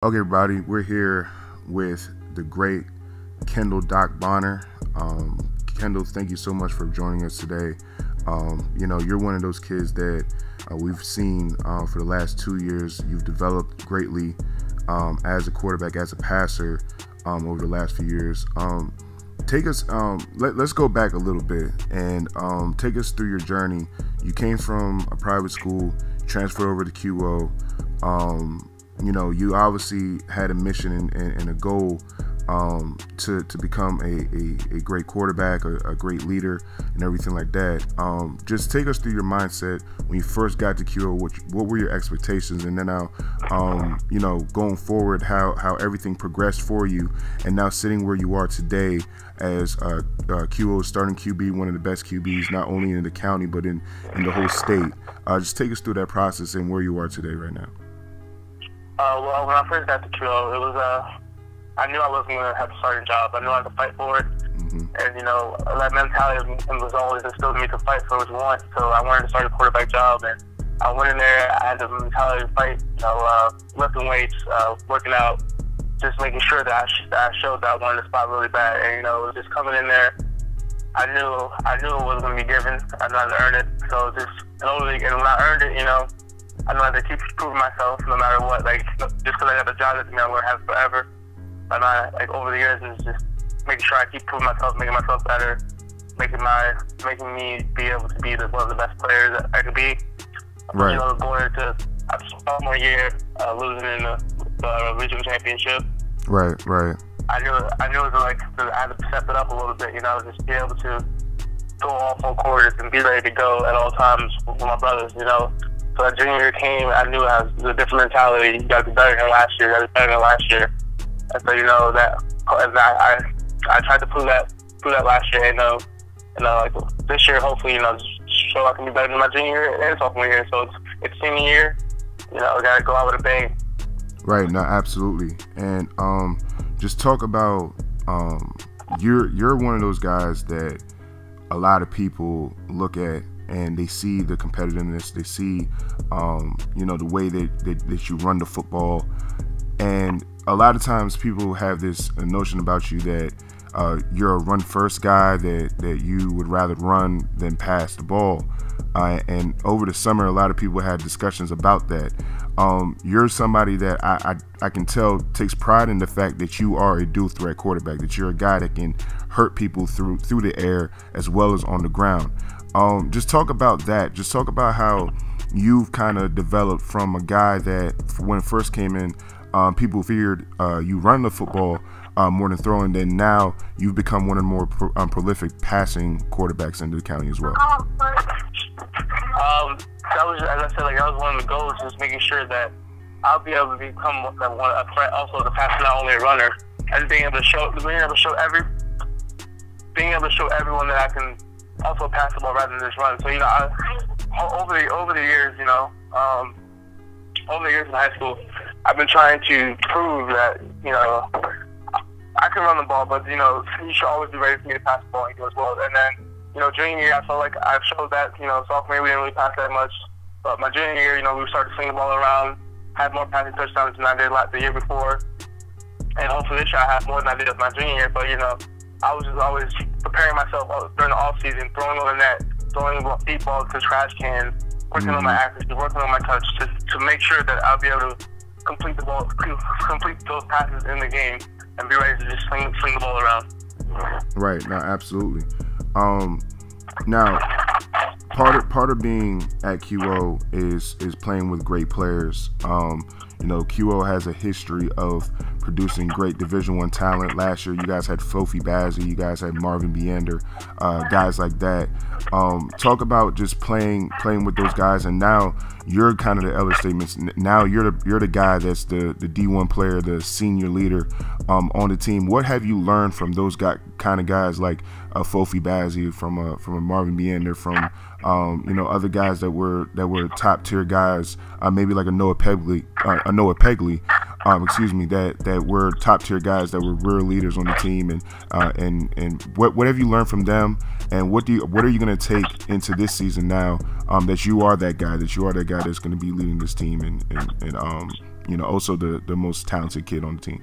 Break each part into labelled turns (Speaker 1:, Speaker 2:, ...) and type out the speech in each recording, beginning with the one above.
Speaker 1: Okay, everybody, we're here with the great Kendall Doc Bonner. Kendall, thank you so much for joining us today. You're one of those kids that we've seen for the last 2 years. You've developed greatly as a quarterback, as a passer over the last few years. Take us, let's go back a little bit and take us through your journey. You came from a private school, transferred over to QO. You obviously had a mission and a goal to become a great quarterback, a great leader, and everything like that. Just take us through your mindset when you first got to QO. What were your expectations, and then now, going forward, how everything progressed for you, and now sitting where you are today as QO's starting QB, one of the best QBs, not only in the county but in the whole state. Just take us through that process and where you are today right now.
Speaker 2: Well, when I first got to QO, it was I knew I wasn't going to have a starting job. I knew I had to fight for it. And, that mentality was always instilled in me to fight for what you want. So I wanted to start a quarterback job, and I went in there. I had the mentality to fight, lifting weights, working out, just making sure that I showed that I wanted the spot really bad. And, just coming in there, I knew it wasn't going to be given. I knew I had to earn it. So and when I earned it, I know I have to keep proving myself no matter what. Just because I got a job doesn't mean I'm going to have it forever. Over the years, it's just making sure I keep proving myself, making myself better, making me be able to be one of the best players that I could be.
Speaker 1: Right.
Speaker 2: Going to a sophomore year, losing in the regional championship.
Speaker 1: Right.
Speaker 2: I knew it was I had to step it up a little bit. Just be able to go all 4 quarters and be ready to go at all times with my brothers. So that junior year came, I knew I was a different mentality. You got to be better than last year. You got to be better than last year. And so I tried to prove that last year. This year, hopefully, show I can be better than my junior year and sophomore year. So it's senior year. I got to go out with a bang.
Speaker 1: Right. No, absolutely. And just talk about you're one of those guys that a lot of people look at and they see the competitiveness. They see the way that you run the football. And a lot of times people have this notion about you that you're a run-first guy, that you would rather run than pass the ball. And over the summer, a lot of people had discussions about that. You're somebody that I can tell takes pride in the fact that you are a dual-threat quarterback, that you're a guy that can hurt people through the air as well as on the ground. Just talk about that. Just talk about how you've kind of developed from a guy that when it first came in, people feared you run the football more than throwing. Then now you've become one of the more prolific passing quarterbacks in the county as well.
Speaker 2: That was, as I said, that was one of the goals, just making sure that I'll be able to become a threat, also to pass, not only a runner, and being able to show everyone that I can also pass the ball rather than just run. So over the years, over the years in high school, I've been trying to prove that, I can run the ball, but, you should always be ready for me to pass the ball and do as well. And then, junior year, I felt like I showed that, sophomore year, we didn't really pass that much. But my junior year, we started to swing the ball around, had more passing touchdowns than I did the year before. And hopefully this year I have more than I did my junior year. But, I was just always preparing myself during the off season, throwing on the net, throwing deep balls to trash cans, working on my accuracy, working on my touch to make sure that I'll be able to complete those passes in the game and be ready to just swing the ball around.
Speaker 1: Right. No, absolutely. Now, part of being at QO is playing with great players. QO has a history of producing great Division I talent. Last year, you guys had Fofi Bazzi, you guys had Marvin Beander, guys like that. Talk about just playing with those guys, and now you're kind of the elder statements. Now you're the guy that's the D1 player, the senior leader on the team. What have you learned from those kind of guys like Fofi Bazzi, from a Marvin Beander, from other guys that were top tier guys, maybe like a Noah Pegley, that were top tier guys that were real leaders on the team, and what have you learned from them, and what are you going to take into this season now, that you are that guy that's going to be leading this team and you know, also the most talented kid on the team?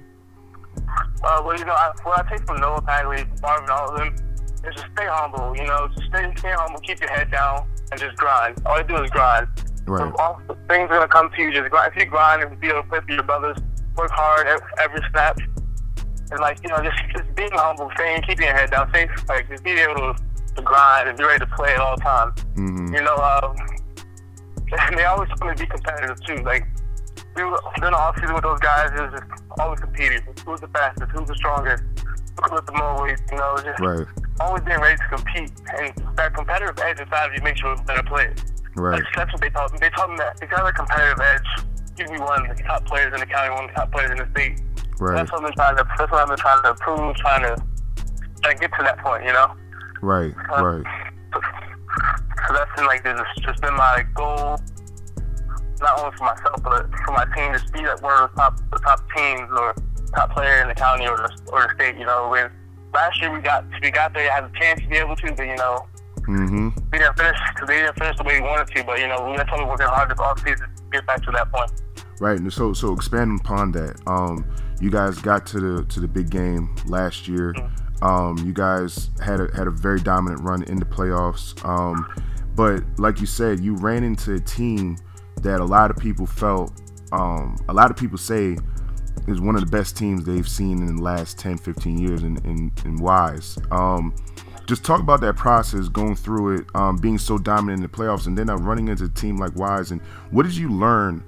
Speaker 2: Well, you know, what I take from Noah, Bagley, Marvin, all of them, is just stay humble. You know, just stay humble, keep your head down, and just grind. All you do is grind.
Speaker 1: Right.
Speaker 2: So all the things are gonna come to you. Just grind. If you grind and be able to play for your brothers, work hard every snap, and like, you know, just being humble, keeping your head down, just being able to grind and be ready to play at all times.
Speaker 1: Mm-hmm.
Speaker 2: You know, and they always want to be competitive too. Like, we were doing the offseason with those guys, it was just always competing. Who's the fastest? Who's the strongest? Who's with the more weight? You know, just always being ready to compete. And that competitive edge inside of you makes you a better player.
Speaker 1: Right.
Speaker 2: That's what they taught me. They taught me that if you have a competitive edge, you can be one of the top players in the county, one of the top players in the state.
Speaker 1: Right.
Speaker 2: That's what I've been trying to prove, trying to get to that point, you know?
Speaker 1: Right, right.
Speaker 2: So that's been like just been my goal, not only for myself but for my team, to be like one of the top teams or top player in the county or the state. You know, when last year we got there, had a chance to be able to, but you know, we didn't finish the way we wanted to. But you know, that's why we're working hard this offseason to get back to that point.
Speaker 1: Right. And so expanding upon that, you guys got to the big game last year. You guys had a very dominant run in the playoffs. But like you said, you ran into a team that a lot of people say is one of the best teams they've seen in the last 10, 15 years in Wise. Just talk about that process, going through it, being so dominant in the playoffs, and then running into a team like Wise. And what did you learn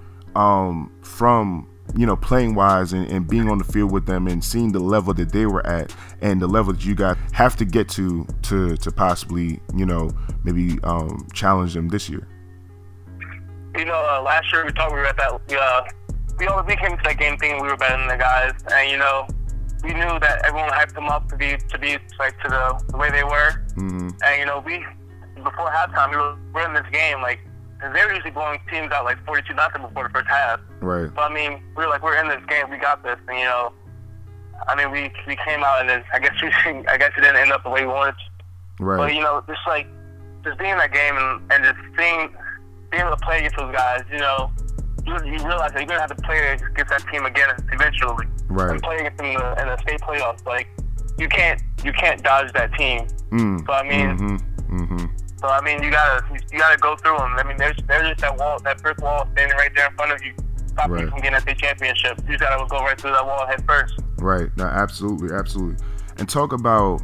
Speaker 1: from, you know, playing Wise and being on the field with them and seeing the level that they were at and the level that you guys have to get to possibly, you know, maybe challenge them this year?
Speaker 2: You know, last year we were at that. We came to that game thinking we were better than the guys, and you know, we knew that everyone hyped them up to be like to the way they were. And you know, before halftime we were in this game like. Because they were usually blowing teams out like 42-0 before the first half. Right. So I mean, we were like, we're in this game, we got this, and you know, I mean, we came out and then I guess it didn't end up the way we wanted to. Right. But you know, just being in that game and just being able to play against those guys, you know, you realize that you're gonna have to play against that team again eventually. Right. And play against them in the state playoffs, like you can't dodge that team. So I mean. So I mean, you gotta go through them. I mean, there's just that brick wall standing right there in front of you, stopping you from getting that state championship. You just gotta go right through that wall head first. Right.
Speaker 1: No, absolutely. And talk about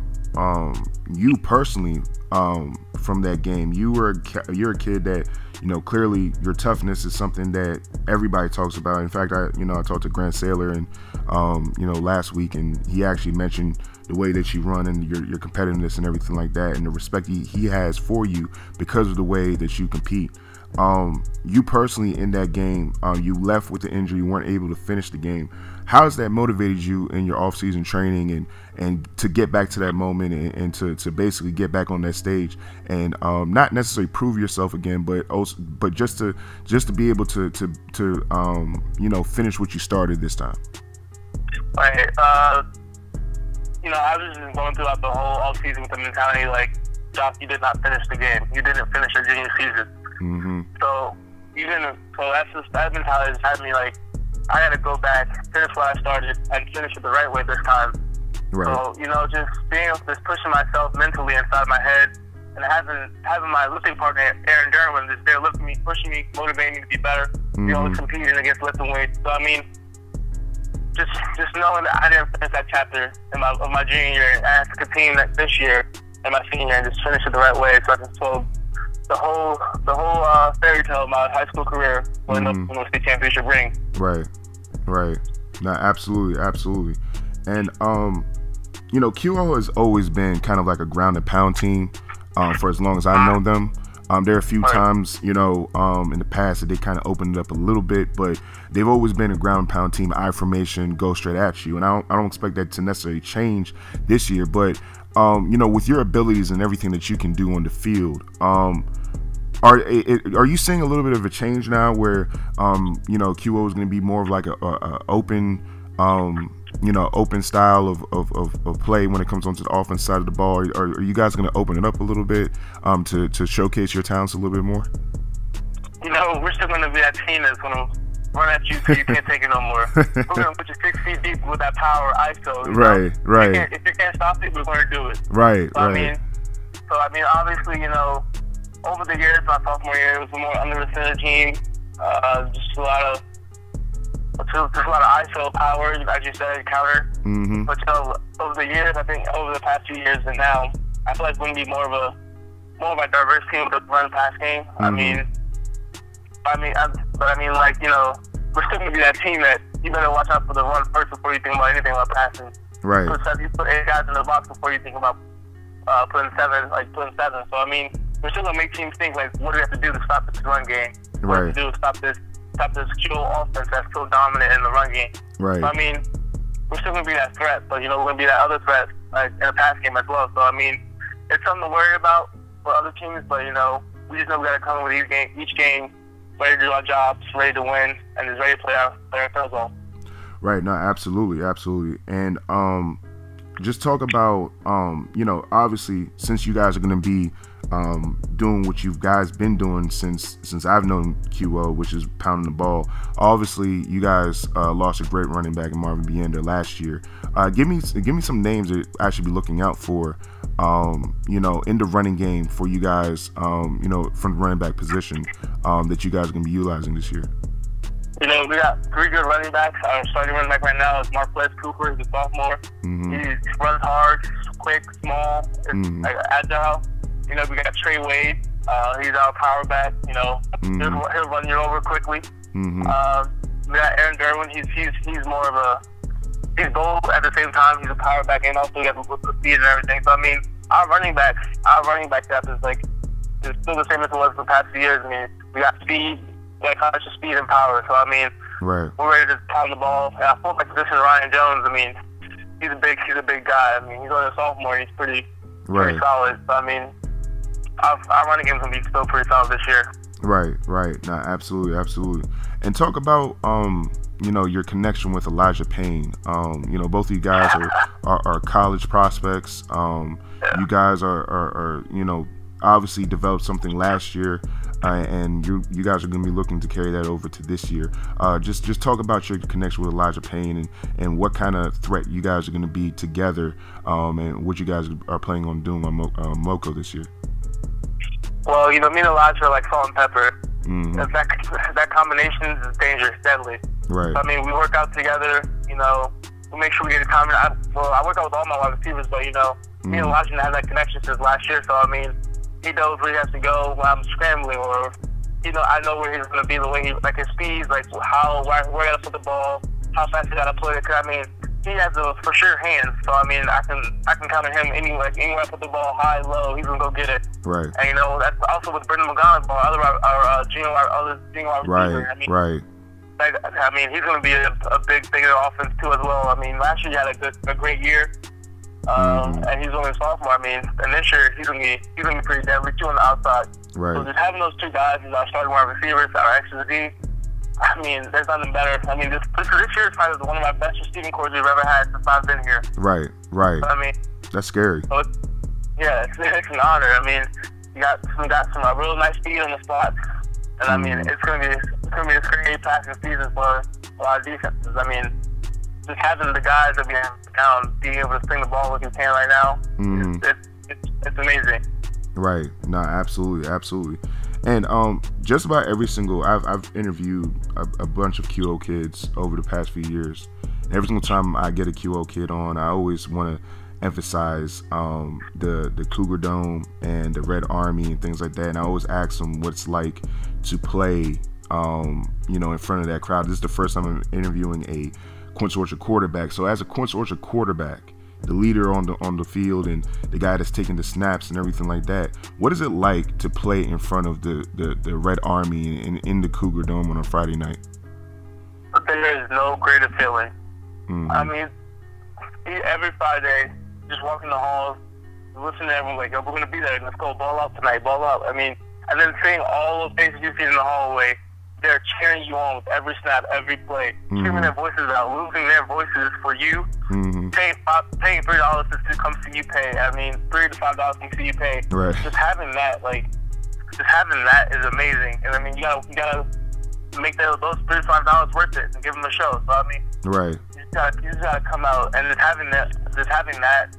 Speaker 1: you personally from that game. You're a kid that, you know, clearly your toughness is something that everybody talks about. In fact, I talked to Grant Saylor and you know, last week, and he actually mentioned the way that you run and your competitiveness and everything like that, and the respect he has for you because of the way that you compete. You personally in that game, you left with the injury, you weren't able to finish the game. How has that motivated you in your off-season training and to get back to that moment and to basically get back on that stage and not necessarily prove yourself again, but just to be able to you know, finish what you started this time?
Speaker 2: Right. You know, I was just going throughout the whole off-season with the mentality like, Josh, you did not finish the game. You didn't finish your junior season. So that mentality just had me like, I got to go back, finish what I started, and finish it the right way this time. Right. So, you know, just pushing myself mentally inside my head, and having my lifting partner, Aaron Derwin, just there lifting me, pushing me, motivating me to be better, you know, competing against lifting weights. So, I mean, just knowing that I didn't finish that chapter of my junior year, and I have to continue that this year and my senior year and just finish it the right way so I can solve the whole fairy tale of my high school career will end up in the state championship ring.
Speaker 1: Right. No, absolutely. And you know, QO has always been kind of like a ground and pound team for as long as I've known them. There are a few times, you know, in the past that they kind of opened it up a little bit, but they've always been a ground and pound team, I formation, go straight at you. And I don't expect that to necessarily change this year, but you know, with your abilities and everything that you can do on the field, are you seeing a little bit of a change now where you know, QO is going to be more of like a open you know, open style of play when it comes onto the offense side of the ball? Are you guys going to open it up a little bit to showcase your talents a little bit more?
Speaker 2: You know, we're still going to be that team that's going to run at you till you can't take it no more. We're gonna put you 6 feet deep with that power ISO.
Speaker 1: Right,
Speaker 2: know?
Speaker 1: right.
Speaker 2: If you can't stop it, we're gonna do it.
Speaker 1: Right,
Speaker 2: so,
Speaker 1: right.
Speaker 2: I mean, obviously, you know, over the years, my sophomore year, it was more under the center team. Just a lot of ISO power, as you said, counter.
Speaker 1: Mm-hmm.
Speaker 2: But you know, over the years, I think over the past few years and now, I feel like we're gonna be more of a diverse team with the run pass game.
Speaker 1: Mm-hmm.
Speaker 2: But I mean, like, you know, we're still gonna be that team that you better watch out for the run first before you think about anything about passing.
Speaker 1: Right.
Speaker 2: You put 8 guys in the box before you think about putting seven. So I mean, we're still gonna make teams think like, what do we have to do to stop this run game? What do we have to do to stop this QO offense that's so dominant in the run game?
Speaker 1: Right.
Speaker 2: So, I mean, we're still gonna be that threat, but you know, we're gonna be that other threat like in the pass game as well. So I mean, it's something to worry about for other teams, but you know, we just know we gotta come with each game ready to do our jobs, ready to win, and is ready to play our third zone.
Speaker 1: Right. No, absolutely, absolutely. And just talk about you know, obviously, since you guys are going to be doing what you guys been doing since I've known QO, which is pounding the ball. Obviously, you guys lost a great running back in Marvin Biender last year. Give me some names that I should be looking out for, you know, in the running game for you guys, you know, from the running back position, that you guys are going to be utilizing this year.
Speaker 2: You know, we got 3 good running backs. Our starting running back right now is Marquez Cooper. He's a sophomore.
Speaker 1: Mm-hmm.
Speaker 2: He runs hard, quick, small, like, agile. You know, we got Trey Wade. He's our power back. You know, he'll run you over quickly.
Speaker 1: Mm-hmm.
Speaker 2: We got Aaron Derwin. He's more of he's bold at the same time. He's a power back and also he got the speed and everything. So I mean, our running back depth is still the same as it was the past few years. I mean, we got speed. Like conscious speed and power. So I mean,
Speaker 1: right.
Speaker 2: We're ready to pound the ball. And our fullback position, Ryan Jones. I mean, he's a big guy. I mean, he's only a sophomore. He's pretty solid. So I mean, our running game's gonna be still pretty solid this year.
Speaker 1: Right. No, absolutely. And talk about you know, your connection with Elijah Payne. You know, both of you guys are college prospects. You guys are you know, obviously developed something last year. And you guys are going to be looking to carry that over to this year. Just talk about your connection with Elijah Payne and what kind of threat you guys are going to be together, and what you guys are planning on doing on MOCO this year.
Speaker 2: Well, you know, me and Elijah are like salt and pepper.
Speaker 1: Mm-hmm.
Speaker 2: That combination is dangerous, deadly.
Speaker 1: Right.
Speaker 2: So, I mean, we work out together. You know, we make sure we get a common. I work out with all my wide receivers, but you know, me and Elijah have that connection since last year. So I mean, he knows where he has to go when I'm scrambling, or you know, I know where he's going to be, the way like his speed, like where I got to put the ball, how fast he got to put it. Cause I mean, he has the for sure hands, so I mean, I can count on him anywhere I put the ball high, low, he's gonna go get it.
Speaker 1: Right.
Speaker 2: And you know, that's also with Brendan McGonagall's ball, our junior receiver.
Speaker 1: Right.
Speaker 2: I mean, he's gonna be a big thing in the offense too as well. I mean, last year he had a great year. And he's only a sophomore. I mean, and this year he's gonna be pretty deadly too on the outside.
Speaker 1: Right.
Speaker 2: So just having those 2 guys as our starting wide receivers, our X and Z, I mean, there's nothing better. I mean, this year is probably one of my best receiving corps we've ever had since I've been here.
Speaker 1: Right.
Speaker 2: So, I mean,
Speaker 1: that's scary.
Speaker 2: So it's an honor. I mean, we got some real nice speed on the spot, and I mean, it's gonna be a scary passing season for a lot of defenses. I mean, just having the guys that we have down, being able to swing the ball with his hand right now, it's amazing. Right.
Speaker 1: No, absolutely. And just about every single I've interviewed a bunch of QO kids over the past few years. And every single time I get a QO kid on, I always want to emphasize the Cougar Dome and the Red Army and things like that. And I always ask them what it's like to play, you know, in front of that crowd. This is the first time I'm interviewing a Quince Orchard quarterback. So as a Quince Orchard quarterback, the leader on the field and the guy that's taking the snaps and everything like that, what is it like to play in front of the Red Army and in the Cougar Dome on a Friday night?
Speaker 2: There is no greater feeling. I mean, every Friday, just walking the halls, listening to everyone like, yo, we're going to be there. Let's go ball out tonight, ball out. I mean, and then seeing all the faces you see in the hallway, they're cheering you on with every snap, every play, screaming their voices out, losing their voices for you, paying $3 to come see you pay. I mean, $3 to $5 to see you pay.
Speaker 1: Right.
Speaker 2: Just having that is amazing. And I mean, you gotta make those $35 worth it and give them a show. So I mean,
Speaker 1: right.
Speaker 2: You just gotta come out, and just having that,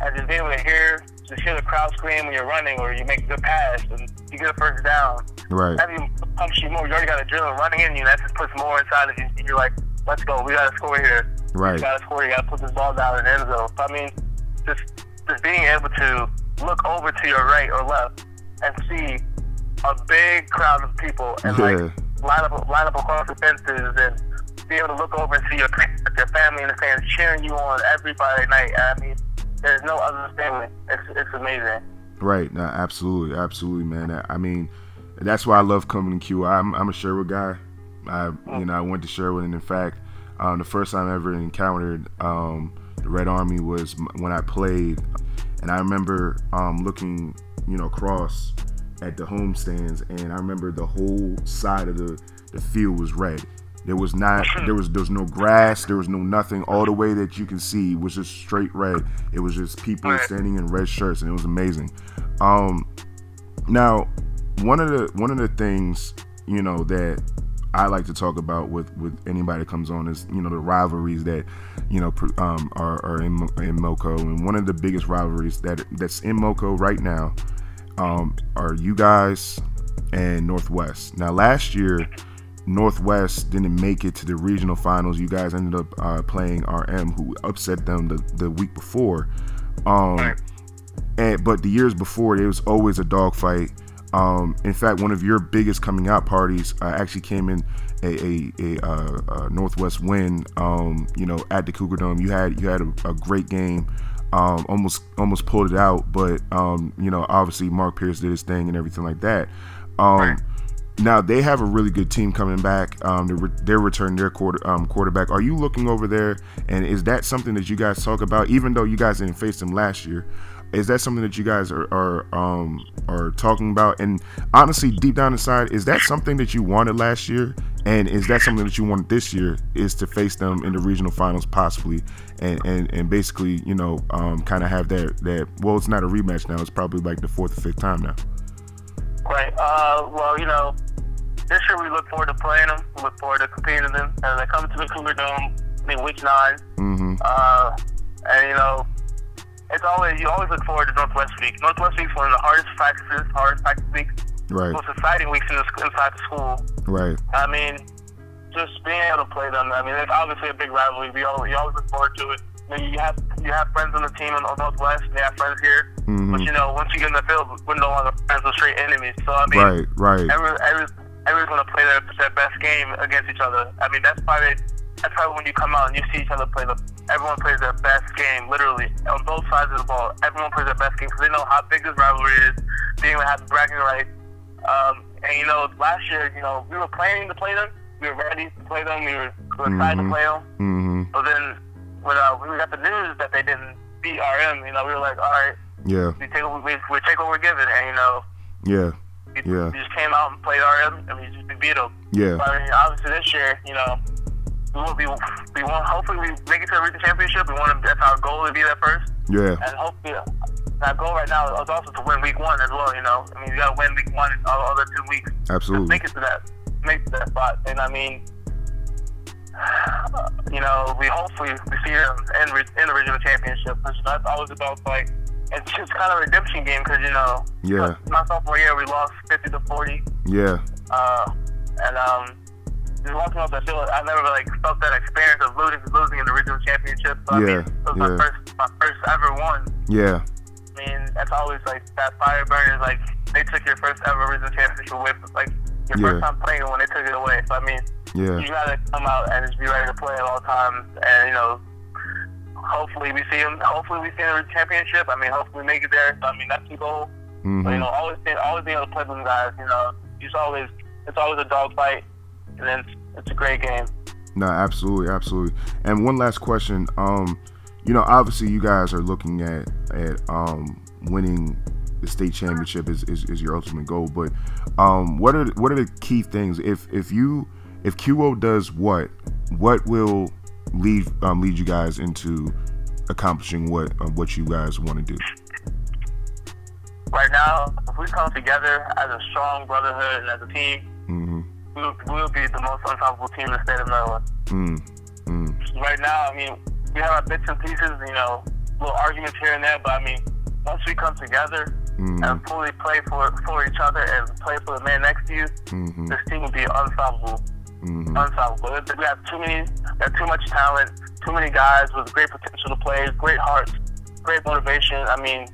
Speaker 2: and just being able to hear the crowd scream when you're running or you make a good pass and you get a first down.
Speaker 1: Right.
Speaker 2: That even pumps you more. You already got adrenaline running in you. That just puts more inside of you. You're like, let's go. We gotta score here.
Speaker 1: Right.
Speaker 2: You gotta score. You gotta put this ball down in the end zone. So, I mean, just being able to look over to your right or left and see a big crowd of people and like line up across the fences and be able to look over and see your family and the fans cheering you on every Friday night. I mean, there's no other feeling. It's amazing. Right.
Speaker 1: No, absolutely, man. I mean, that's why I love coming to Q. I'm a Sherwood guy. I went to Sherwood, and in fact, the first time I ever encountered the Red Army was when I played, and I remember looking, across at the home stands, and I remember the whole side of the field was red. There was no grass, there was no nothing. All the way that you can see was just straight red. It was just people standing in red shirts, and it was amazing. Now, one of the things that I like to talk about with anybody that comes on is the rivalries that are in MOCO, and one of the biggest rivalries that's in MOCO right now are you guys and Northwest. Now, last year, Northwest didn't make it to the regional finals. You guys ended up playing RM, who upset them the week before. But the years before, there was always a dogfight. In fact, one of your biggest coming out parties actually came in a Northwest win. At the Cougar Dome, you had a great game. Almost pulled it out, but obviously Mark Pierce did his thing and everything like that. Now they have a really good team coming back. They're returning their quarterback. Are you looking over there, and is that something that you guys talk about? Even though you guys didn't face them last year, is that something that you guys are talking about? And honestly, deep down inside, is that something that you wanted last year? And is that something that you wanted this year? Is to face them in the regional finals possibly, and basically kind of have that. Well, it's not a rematch now. It's probably like the 4th or 5th time now.
Speaker 2: Right. Well, this year we look forward to playing them. We look forward to competing with them. And they come to the Cougar Dome, week 9.
Speaker 1: Mm-hmm.
Speaker 2: And you always look forward to Northwest Week. Northwest Week is one of the hardest practice weeks.
Speaker 1: Right.
Speaker 2: Most exciting weeks inside the school.
Speaker 1: Right.
Speaker 2: I mean, just being able to play them. I mean, it's obviously a big rivalry. You always look forward to it. You have friends on the team on Northwest, and they have friends here.
Speaker 1: Mm-hmm.
Speaker 2: But once you get in the field, we're no longer friends with straight enemies. So I mean,
Speaker 1: right.
Speaker 2: Everyone's gonna play their best game against each other. I mean, that's probably when you come out and you see each other play. Everyone plays their best game, literally on both sides of the ball. Everyone plays their best game because they know how big this rivalry is. Being able to have the bragging rights. And last year, we were planning to play them. We were ready to play them. We were excited to play them.
Speaker 1: Mm-hmm.
Speaker 2: But then when we got the news that they didn't beat RM, we were like, all right, we take what we're given, and we just came out and played RM, and we beat them.
Speaker 1: Yeah.
Speaker 2: But, I mean, obviously this year, we want hopefully we make it to the regional championship. That's our goal to be there first. Yeah. And hopefully our goal right now is also to win week 1 as well. I mean, you got to win week 1 and all the other 2 weeks.
Speaker 1: Absolutely.
Speaker 2: Make it to that spot, and I mean. We hopefully see them in the regional championship. That's always about it's just kind of a redemption game because my sophomore year we lost 50-40.
Speaker 1: Yeah.
Speaker 2: And just walking off the field, I never felt that experience of losing in the regional championship. So, I mean, it was my first ever one.
Speaker 1: Yeah.
Speaker 2: I mean, that's always that fire burner. They took your first ever regional championship away from your first time playing it when they took it away. So I mean.
Speaker 1: Yeah.
Speaker 2: You gotta come out and just be ready to play at all times, and hopefully we see them. Hopefully we see the championship. I mean, hopefully we make it there. So, I mean, that's the goal.
Speaker 1: Mm-hmm.
Speaker 2: But always being able to play with them guys. It's always a dogfight, and then it's a great game.
Speaker 1: No, absolutely. And one last question. Obviously you guys are looking at winning the state championship is your ultimate goal. But what are the key things if QO does what will lead you guys into accomplishing what you guys want to do?
Speaker 2: Right now, if we come together as a strong brotherhood and as a team,
Speaker 1: mm-hmm.
Speaker 2: we would be the most unstoppable team in the state of Maryland. Right now, I mean, we have our bits and pieces, you know, little arguments here and there, but I mean, once we come together and fully play for each other and play for the man next to you, this team will be unstoppable. Unstoppable. We have too much talent, too many guys with great potential to play, great hearts, great motivation. I mean,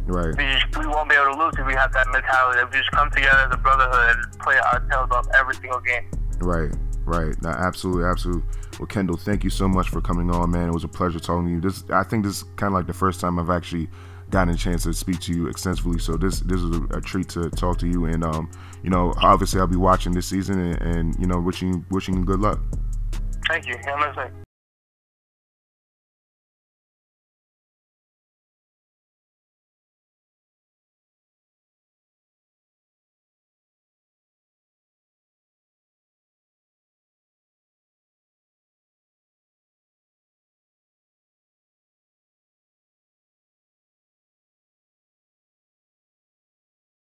Speaker 2: we won't be able to lose if we have that mentality. If we just come together as a brotherhood and play our tails off every single game.
Speaker 1: Right. No, absolutely. Well, Kendall, thank you so much for coming on, man. It was a pleasure talking to you. I think this is kind of like the first time I've actually gotten a chance to speak to you extensively. So this is a treat to talk to you. And you know, obviously I'll be watching this season and you know, wishing you good luck.
Speaker 2: Thank you. Have a nice day.